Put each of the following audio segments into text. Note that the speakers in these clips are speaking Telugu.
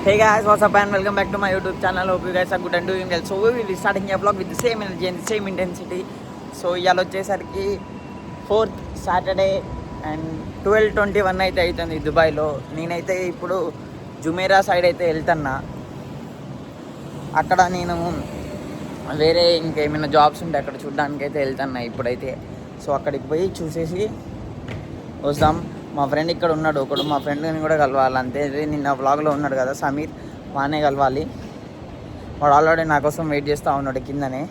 Hey guys, what's up and welcome back to my YouTube channel. Hope you guys are good and doing well. So we will be starting a vlog with the same energy and the same intensity. So ఇవాళ వచ్చేసరికి 4th Saturday and 12:21 అయితే అవుతుంది దుబాయ్లో. నేనైతే ఇప్పుడు జుమేరా సైడ్ అయితే వెళ్తున్నా. అక్కడ నేను వేరే ఇంకేమైనా జాబ్స్ ఉంటే అక్కడ చూడడానికి అయితే వెళ్తున్నా ఇప్పుడైతే. సో అక్కడికి పోయి చూసేసి వస్తాం. మా ఫ్రెండ్ ఇక్కడ ఉన్నాడు ఒకడు, మా ఫ్రెండ్ని కూడా కలవాలి. అంతే, నిన్న వ్లాగ్లో ఉన్నాడు కదా సమీర్, వానే కలవాలి. వాడు ఆల్రెడీ నా కోసం వెయిట్ చేస్తూ ఉన్నాడు కిందనే.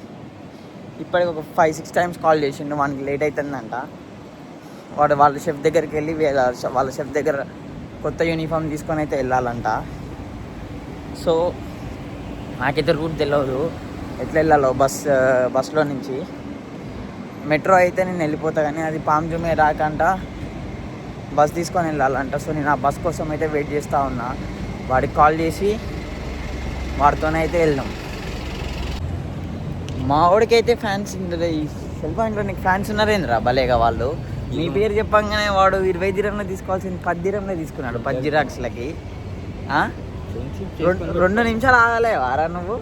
ఇప్పటికి ఒక 5-6 టైమ్స్ కాల్ చేసిండు, వానికి లేట్ అవుతుందంట. వాడు వాళ్ళ షెఫ్ దగ్గరికి వెళ్ళి వాళ్ళ షెఫ్ దగ్గర కొత్త యూనిఫామ్ తీసుకొని అయితే వెళ్ళాలంట. సో నాకైతే రూట్ తెలియదు ఎట్లా వెళ్ళాలో. బస్లో నుంచి మెట్రో అయితే నేను వెళ్ళిపోతా, కానీ అది పామ్ జుమే రాకంట బస్ తీసుకొని వెళ్ళాలంట. సో నేను ఆ బస్ కోసం అయితే వెయిట్ చేస్తూ ఉన్నా. వాడికి కాల్ చేసి వాడితోనే అయితే వెళ్దాం. మా వాడికి అయితే ఫ్యాన్స్ ఈ సెల్ పాయింట్లో నీకు ఫ్యాన్స్ ఉన్నారేంద్రా భలేగా వాళ్ళు. నీ పేరు చెప్పంగానే వాడు 20 దిరంలో తీసుకోవాల్సింది 10 దిరంలో తీసుకున్నాడు 10 జిరాక్స్లకి. 2 నిమిషాలు ఆగలే వారా నువ్వు?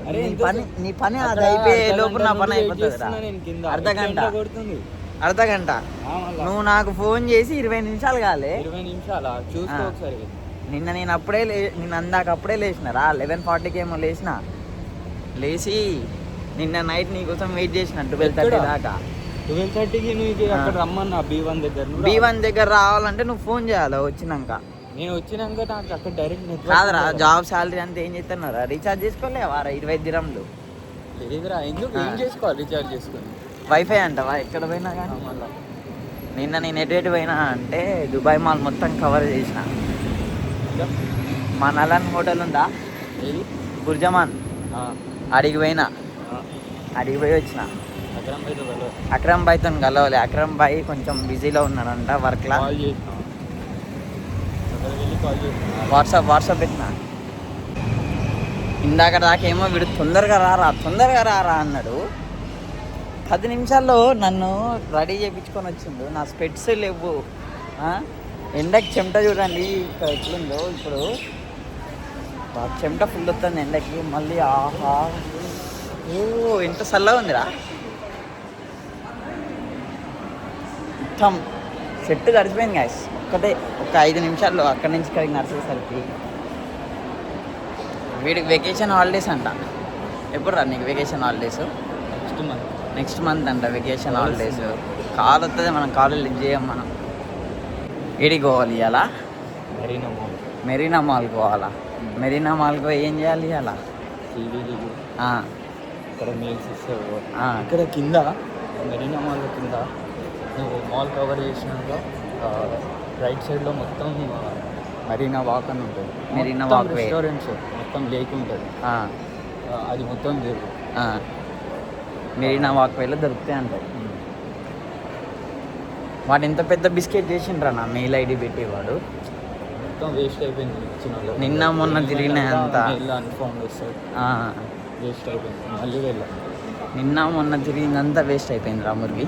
నీ పని అది అయిపోయే లోపు నా పని అయిపోతుంది. అర్ధగంట నువ్వు నాకు ఫోన్ చేసి 20 నిమిషాలు కాలే. 20 నిమిషాలా? చూసుకో ఒకసారి. నిన్న అందాక అప్పుడే లేచినారా 11:40కి ఏమో లేచి నిన్న నైట్ నీ కోసం వెయిట్ చేసిన 12:30 దాకా. 12:30కి నువ్వు అక్కడ రమ్మన్నా B1 దగ్గర రావాలంటే నువ్వు ఫోన్ చేయాలి వచ్చినాక. నేను వచ్చినాక నాకు అక్కడ డైరెక్ట్ కాదురా, జాబ్ శాలరీ అంతా ఏం చేస్తున్నారా? రీఛార్జ్ చేసుకోలేవారా 20 దిరంలు? లేదురా, ఎందుకు ఏం చేసుకోవాలి రీఛార్జ్ చేసుకుని? వైఫై అంటవా ఎక్కడ పోయినా కానీ. నిన్న నేను ఎటు పోయినా అంటే దుబాయ్ మాల్ మొత్తం కవర్ చేసిన. మా నలన్ హోటల్ ఉందా బుర్జమాన్, అడిగి పోయి వచ్చిన. అక్రమ్ భాయ్తో కలవాలి. అక్రమ్ భాయ్ కొంచెం బిజీలో ఉన్నాడంట వర్క్లా. వాట్సాప్ పెట్టిన. ఇందాక దాకేమో వీడు తొందరగా రారా అన్నాడు. 10 నిమిషాల్లో నన్ను రెడీ చేయించుకొని వచ్చిండు. నా స్పెట్స్ లేవు. ఎండకి చెమట చూడండి ఇక్కడ ఎట్లుందో. ఇప్పుడు చెమట ఫుల్ వస్తుంది ఎండకి. మళ్ళీ ఆహా ఎంత చల్లగా ఉందిరా. మొత్తం చెట్టు గడిచిపోయింది గాయస్. ఒక 5 నిమిషాల్లో అక్కడి నుంచి ఇక్కడికి నడిచేసరికి. వీడికి వెకేషన్ హాలిడేస్ అంట. ఎప్పుడు రా నీకు వెకేషన్ హాలిడేస్? నెక్స్ట్ మంత్ అంట వెకేషన్ హాలిడేస్. కాల్ వస్తుంది, మనం కాలేజ్ లిఫ్ట్ చేయం. మనం ఏడికి పోవాలి ఇవాళ? మెరీనా మాల్ పోవాలా? మెరీనా మాల్కి ఏం చేయాలి ఇవాళ? ఇక్కడ మీల్స్ ఇస్తారు. ఇక్కడ కింద మెరీనా మాల్ కింద నువ్వు మాల్ కవర్ చేసినాక రైట్ సైడ్లో మొత్తం మెరీనా వాక్ అని ఉంటుంది. మెరీనా వాక్ రెస్టారెంట్స్ మొత్తం లేక్ ఉంటుంది. అది మొత్తం లేదు. మెరీనా వాక్ వేలో దొరుకుతాయి అంటారు. వాడు ఎంత పెద్ద బిస్కెట్ చేసిండ్రా నా మెయిల్ ఐడి పెట్టేవాడు. మొత్తం వేస్ట్ అయిపోయింది. నిన్న మొన్న తిరిగిన అంతా అన్ఫౌండ్ వస్తుంది. వేస్ట్ అయిపోయింది. మళ్ళీ వెళ్ళా. నిన్న మొన్న తిరిగిందంతా వేస్ట్ అయిపోయింది రా మురిగి.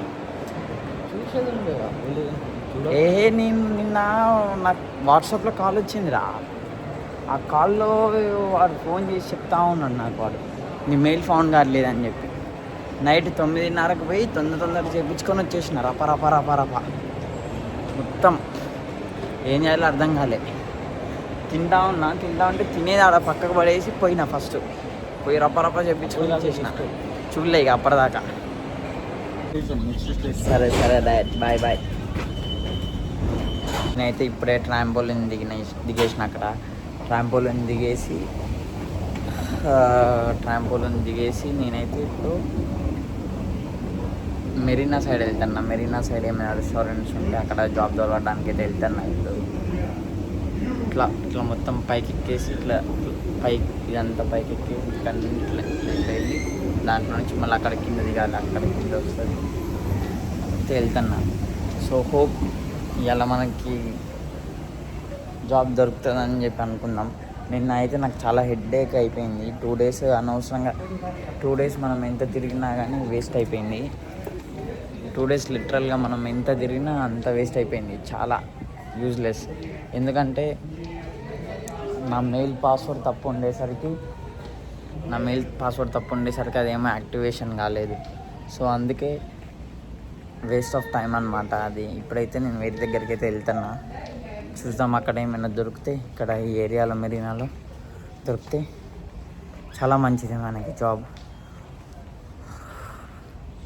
నేను నిన్న నాకు వాట్సాప్లో కాల్ వచ్చిందిరా. ఆ కాల్లో వాడు ఫోన్ చేసి చెప్తా ఉన్నాడు నాకు, వాడు నీ మెయిల్ ఫౌండ్ కావట్లేదని చెప్పి. నైట్ 9:30కి పోయి తొందరగా చేయించుకొని వచ్చేసిన రప మొత్తం. ఏం చేయాలో అర్థం కాలే. తింటా ఉంటే తినేది ఆడ పక్కకు పడేసి పోయినా. ఫస్ట్ పోయి రప చేయించుకొని వచ్చేసిన. చూడలే ఇక అప్పటిదాకా. సరే బాయ్. నేనైతే ఇప్పుడే ట్రాంపోలిన్ దిగేసిన. అక్కడ ట్రాంపోలిన్ దిగేసి నేనైతే ఇప్పుడు మెరీనా సైడ్ వెళ్తున్నా. మెరీనా సైడ్ ఏమైనా రెస్టారెంట్స్ ఉంటే అక్కడ జాబ్ దొరకడానికి అయితే వెళ్తున్నా. ఇప్పుడు ఇట్లా మొత్తం పైకి ఎక్కేసి ఇదంతా పైకి ఎక్కేసి ఇక్కడ ఇట్లా వెళ్ళి దాంట్లో నుంచి మళ్ళీ అక్కడ కింద దిగాలి. అక్కడ కింద వస్తుంది అయితే వెళ్తున్నా. సో హోప్ ఇవాళ మనకి జాబ్ దొరుకుతుందని చెప్పి అనుకుందాం. నిన్న అయితే నాకు చాలా హెడ్ఏక్ అయిపోయింది. 2 డేస్ అనవసరంగా 2 డేస్ మనం ఎంత తిరిగినా కానీ వేస్ట్ అయిపోయింది. 2 డేస్ లిటరల్గా మనం ఎంత తిరిగినా అంత వేస్ట్ అయిపోయింది. చాలా యూజ్లెస్. ఎందుకంటే నా మెయిల్ పాస్వర్డ్ తప్పు ఉండేసరికి అదేమో యాక్టివేషన్ కాలేదు. సో అందుకే వేస్ట్ ఆఫ్ టైం అనమాట అది. ఇప్పుడైతే నేను వేరే దగ్గరికి అయితే వెళ్తున్నా. చూద్దాం అక్కడ ఏమైనా దొరికితే, ఇక్కడ ఈ ఏరియాలో మెరీనాలో దొరికితే చాలా మంచిది మనకి జాబ్.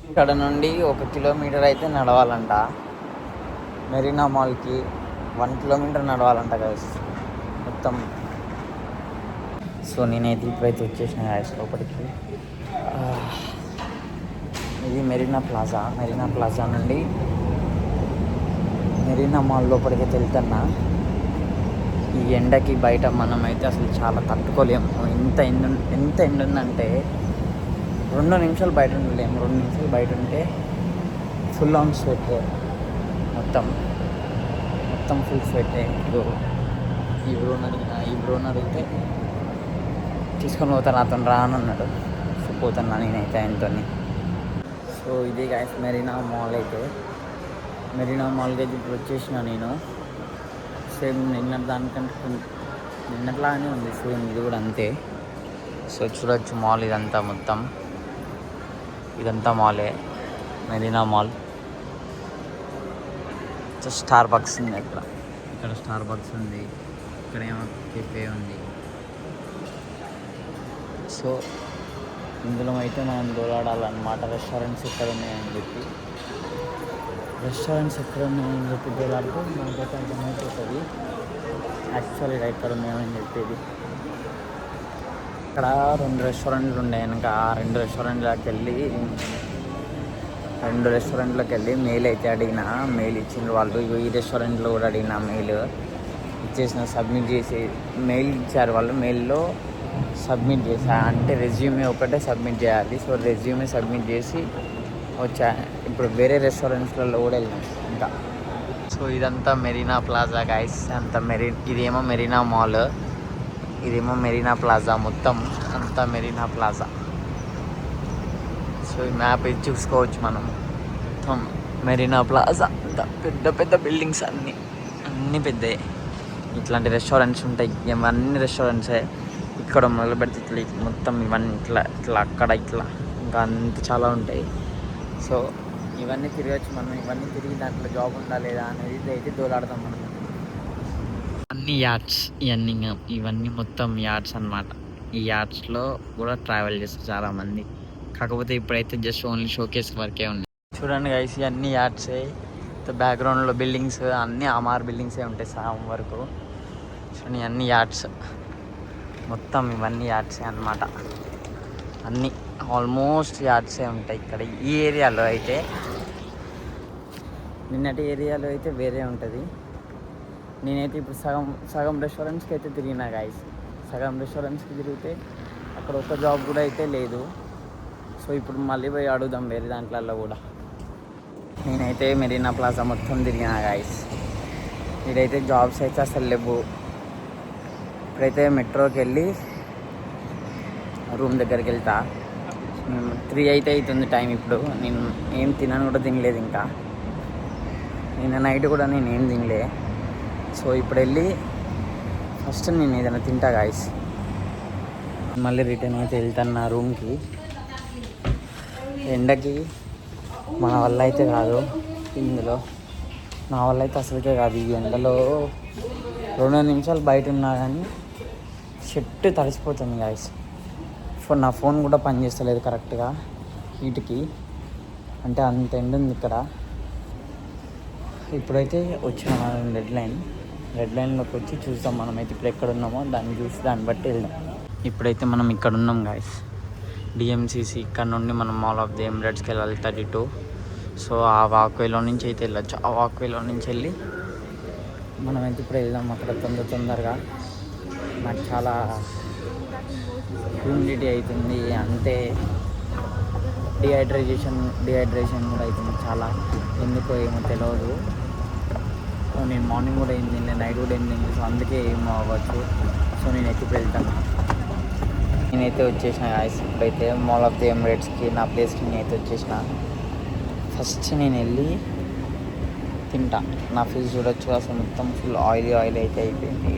ఇక్కడ నుండి 1 కిలోమీటర్ అయితే నడవాలంట మెరీనా మాల్కి. 1 కిలోమీటర్ నడవాలంట గైస్ మొత్తం. సో నేనైతే ఇప్పుడైతే వచ్చేసిన గైస్ లోపలికి. ఇది మెరీనా ప్లాజా నుండి మెరీనా మాల్ లోపలికి వెళ్తున్నా. ఈ ఎండకి బయట మనమైతే అసలు చాలా తట్టుకోలేము. ఎంత ఎండ ఉందంటే 2 నిమిషాలు బయట ఉండలేము. 2 నిమిషాలు బయట ఉంటే ఫుల్ ఆన్ స్వెట్, మొత్తం ఫుల్ స్వెట్. ఈ బ్రోన్ అడిగితే తీసుకొని పోతాను, అతను రానన్నాడు. సో పోతున్నా నేనైతే ఆయనతో. సో ఇది గైస్ మెరీనా మాల్కి అయితే ఇప్పుడు వచ్చేసిన నేను. సేమ్ నిన్నట్లానే ఉంది సేమ్, ఇది కూడా అంతే. సో చూడొచ్చు మాల్ ఇదంతా మాలే, మెరీనా మాల్. స్టార్ బక్స్ ఉంది ఇక్కడ స్టార్ బక్స్ ఉంది, ఇక్కడ ఏమో కెఫే ఉంది. సో ఇందులో అయితే మనం దోలాడాలన్నమాట. రెస్టారెంట్స్ ఎక్కడ ఉన్నాయని చెప్పి దోలాడితే మనకైతే అర్థమైపోతుంది యాక్చువల్గా ఎక్కడ ఉన్నాయని చెప్పేది. ఇక్కడ 2 రెస్టారెంట్లు ఉన్నాయి కనుక ఆ 2 రెస్టారెంట్లోకి వెళ్ళి మెయిల్ అయితే అడిగిన. మెయిల్ ఇచ్చిండ్రు వాళ్ళు. ఈ రెస్టారెంట్లో కూడా అడిగిన, మెయిల్ ఇచ్చేసిన, సబ్మిట్ చేసి మెయిల్ ఇచ్చారు వాళ్ళు. మెయిల్లో సబ్మిట్ చేసా, అంటే రెజ్యూమే ఒకటే సబ్మిట్ చేయాలి. సో రెజ్యూమే సబ్మిట్ చేసి వచ్చా. ఇప్పుడు వేరే రెస్టారెంట్స్లలో కూడా వెళ్ళాం ఇంకా. సో ఇదంతా మెరీనా ప్లాజా గైస్. ఇదేమో మెరీనా మాల్, ఇదేమో మెరీనా ప్లాజా. మొత్తం అంతా మెరీనా ప్లాజా. సో ఈ మ్యాప్ ఇది చూసుకోవచ్చు మనం. మొత్తం మెరీనా ప్లాజా అంతా పెద్ద బిల్డింగ్స్ అన్నీ పెద్దవి. ఇట్లాంటి రెస్టారెంట్స్ ఉంటాయి, ఇవన్నీ రెస్టారెంట్సే. ఇక్కడ మొదలు పెడితే ఇట్లా మొత్తం ఇవన్నీ ఇట్లా అక్కడ ఇట్లా ఇంకా అంత చాలా ఉంటాయి. సో ఇవన్నీ తిరగచ్చు మనం. ఇవన్నీ తిరిగి దాంట్లో జాబ్ ఉందా లేదా అనేది అయితే దోలాడతాం మనం. అన్ని యార్డ్స్ ఇవన్నీ మొత్తం యార్డ్స్ అన్నమాట. ఈ యార్డ్స్లో కూడా ట్రావెల్ చేస్తారు చాలామంది. కాకపోతే ఇప్పుడైతే జస్ట్ ఓన్లీ షోకేస్ వరకే ఉన్నాయి. చూడండి గైస్, ఇవన్నీ యార్డ్సే. బ్యాక్గ్రౌండ్లో బిల్డింగ్స్ అన్నీ అమార్ బిల్డింగ్సే ఉంటాయి సగం వరకు. చూడండి అన్ని యార్డ్స్, మొత్తం ఇవన్నీ యార్డ్సే అన్నమాట. అన్నీ ఆల్మోస్ట్ యార్డ్సే ఉంటాయి ఇక్కడ. ఈ ఏరియాలో అయితే, నిన్నటి ఏరియాలో అయితే వేరే ఉంటుంది. నేనైతే ఇప్పుడు సగం రెస్టారెంట్స్కి అయితే తిరిగినా గైస్. సగం రెస్టారెంట్స్కి తిరిగితే అక్కడ ఒక జాబ్ కూడా అయితే లేదు. సో ఇప్పుడు మళ్ళీ పోయి అడుగుదాం వేరే దాంట్లలో కూడా. నేనైతే మెరీనా ప్లాజా మొత్తం తిరిగినా గైస్. ఇదైతే జాబ్స్ అయితే అసలు లేవు. ఇప్పుడైతే మెట్రోకి వెళ్ళి రూమ్ దగ్గరికి వెళ్తా. 3 అయితే అవుతుంది టైం ఇప్పుడు. నేను ఏం తినను కూడా తినలేదు ఇంకా. నిన్న నైట్ కూడా నేను ఏం తినలే. సో ఇప్పుడు వెళ్ళి ఫస్ట్ నేను ఏదైనా తింటా గాయస్. మళ్ళీ రిటర్న్ అయితే వెళ్తాను రూమ్కి. ఎండకి మన వల్ల అయితే కాదు, ఇందులో నా వల్ల అయితే అసలుకే కాదు. ఈ ఎండలో 2 నిమిషాలు బయట ఉన్నా కానీ షర్ట్ తడిసిపోతుంది గాయస్. నా ఫోన్ కూడా పనిచేస్తలేదు కరెక్ట్గా హీట్కి, అంటే అంత ఎండ ఉంది ఇక్కడ. ఇప్పుడైతే వచ్చిన రెడ్ లైన్లోకి వచ్చి చూస్తాం మనమైతే ఇప్పుడు ఎక్కడ ఉన్నామో దాన్ని చూసి దాన్ని బట్టి వెళ్దాం. ఇప్పుడైతే మనం ఇక్కడ ఉన్నాం గాయస్, డిఎంసిసి. ఇక్కడ నుండి మనం మాల్ ఆఫ్ ది ఎమిరేట్స్కి వెళ్ళాలి 32. సో ఆ వాక్వేలో నుంచి అయితే వెళ్ళొచ్చు. ఆ వాక్వేలో నుంచి వెళ్ళి మనమైతే ఇప్పుడు వెళ్దాం అక్కడ తొందరగా. నాకు చాలా హ్యూమిడిటీ అవుతుంది, అంతే డిహైడ్రేషన్ కూడా అవుతుంది చాలా. ఎందుకో ఏమో తెలియదు. నేను మార్నింగ్ కూడా ఏం తినలేదు, నైట్ కూడా ఏం తినలేదు. సో అందుకే ఏమో అవ్వచ్చు. సో నేను ఎక్కిపోయి వెళ్తాను. నేనైతే వచ్చేసిన గాయస్. ఇప్పుడైతే మాల్ ఆఫ్ ది ఎమిరేట్స్కి, నా ప్లేస్కి నేనైతే వచ్చేసిన. ఫస్ట్ నేను వెళ్ళి తింటా. నా ఫేస్ చూడొచ్చు అసలు మొత్తం ఫుల్ ఆయిల్ అయితే అయిపోయింది.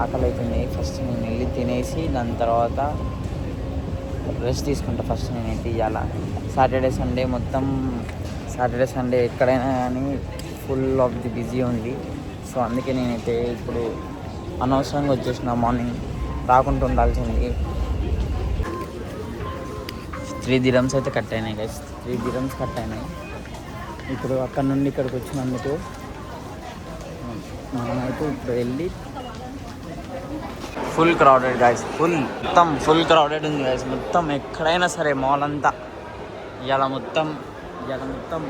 ఆకలి అవుతుంది. ఫస్ట్ నేను వెళ్ళి తినేసి దాని తర్వాత రెస్ట్ తీసుకుంటా. ఫస్ట్ నేనైతే ఇవాళ సాటర్డే సండే ఎక్కడైనా కానీ ఫుల్ ఆఫ్ ది బిజీ ఉంది. సో అందుకే నేనైతే ఇప్పుడు అనవసరంగా వచ్చేసిన. మార్నింగ్ రాకుండా ఉండాల్సింది. 3 dirhams అయితే కట్ అయినాయి గైస్. 3 dirhams కట్ అయినాయి. ఇప్పుడు అక్కడ నుండి ఇక్కడికి వచ్చినందుకు మనమైతే ఇప్పుడు వెళ్ళి full crowded guys. Full crowded ఉంది గైస్. మొత్తం ఎక్కడైనా సరే మాల్ అంతా ఇవాళ మొత్తం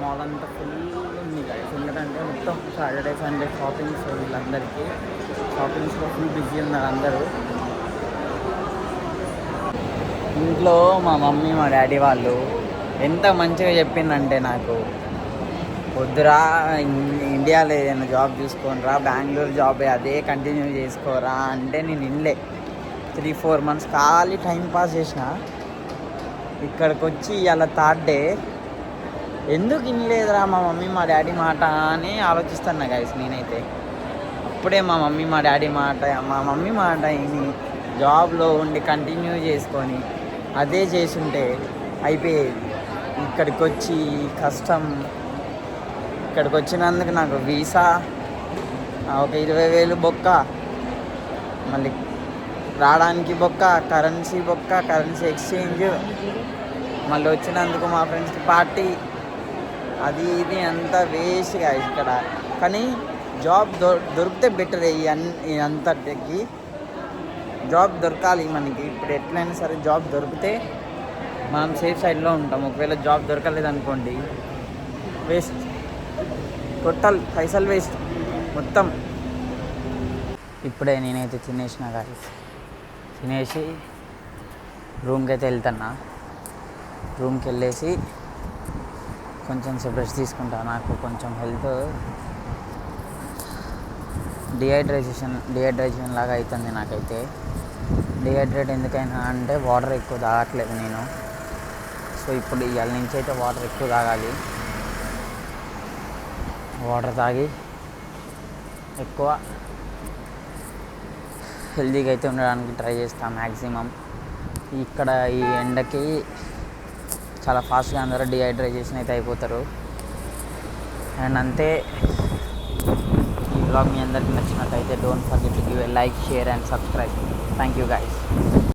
మాల్ అంతా ఫుల్ ఉంది గైస్. ఎందుకంటే మొత్తం సాటర్డే సండే షాపింగ్స్ వీళ్ళందరికీ షాపింగ్స్లో ఫుల్ బిజీ ఉన్నారు అందరూ. ఇంట్లో మా మమ్మీ మా డాడీ వాళ్ళు ఎంత మంచిగా చెప్పిందంటే నాకు, వద్దురా ఇండియాలో ఏదైనా జాబ్ చూసుకోనరా, బెంగళూరు జాబ్ అదే కంటిన్యూ చేసుకోరా అంటే నేను ఇన్లే. 3-4 months ఖాళీ టైం పాస్ చేసిన. ఇక్కడికి వచ్చి ఇలా థర్డ్ డే ఎందుకు ఇనలేదురా మా మమ్మీ మా డాడీ మాట అని ఆలోచిస్తున్నా గైస్. నేనైతే అప్పుడే మా మమ్మీ మాట విని జాబ్లో ఉండి కంటిన్యూ చేసుకొని అదే చేసుంటే అయిపోయేది. ఇక్కడికి వచ్చి కష్టం. ఇక్కడికి వచ్చినందుకు నాకు వీసా ఒక 20,000 బొక్క, మళ్ళీ రావడానికి బొక్క, కరెన్సీ ఎక్స్చేంజ్, మళ్ళీ వచ్చినందుకు మా ఫ్రెండ్స్కి పార్టీ, అది ఇది అంతా వేస్ట్గా ఇక్కడ. కానీ జాబ్ దొరికితే బెటర్. అంతటికి జాబ్ దొరకాలి మనకి. ఇప్పుడు ఎట్లయినా సరే జాబ్ దొరికితే మనం సేఫ్ సైడ్లో ఉంటాం. ఒకవేళ జాబ్ దొరకలేదు అనుకోండి, వేస్ట్, టోటల్ పైసలు వేస్ట్ మొత్తం. ఇప్పుడే నేనైతే తినేసిన గాయస్. తినేసి రూమ్కి అయితే వెళ్తున్నా. రూమ్కి వెళ్ళేసి కొంచెం సేపు రెస్ట్ తీసుకుంటా. నాకు కొంచెం హెల్త్ డిహైడ్రేషన్ లాగా అవుతుంది నాకైతే. డిహైడ్రేట్ ఎందుకైనా అంటే వాటర్ ఎక్కువ తాగట్లేదు నేను. సో ఇప్పుడు ఇవాళ నుంచి అయితే వాటర్ ఎక్కువ తాగాలి. వాటర్ తాగి ఎక్కువ హెల్తీగా అయితే ఉండడానికి ట్రై చేస్తాను మ్యాక్సిమం. ఇక్కడ ఈ ఎండకి చాలా ఫాస్ట్గా అందరూ డిహైడ్రేషన్ అయితే అయిపోతారు. అండ్ అంతే. ఈ వ్లాగ్ మీ అందరికీ నచ్చినట్టయితే don't forget to give a like, share and subscribe. Thank you guys.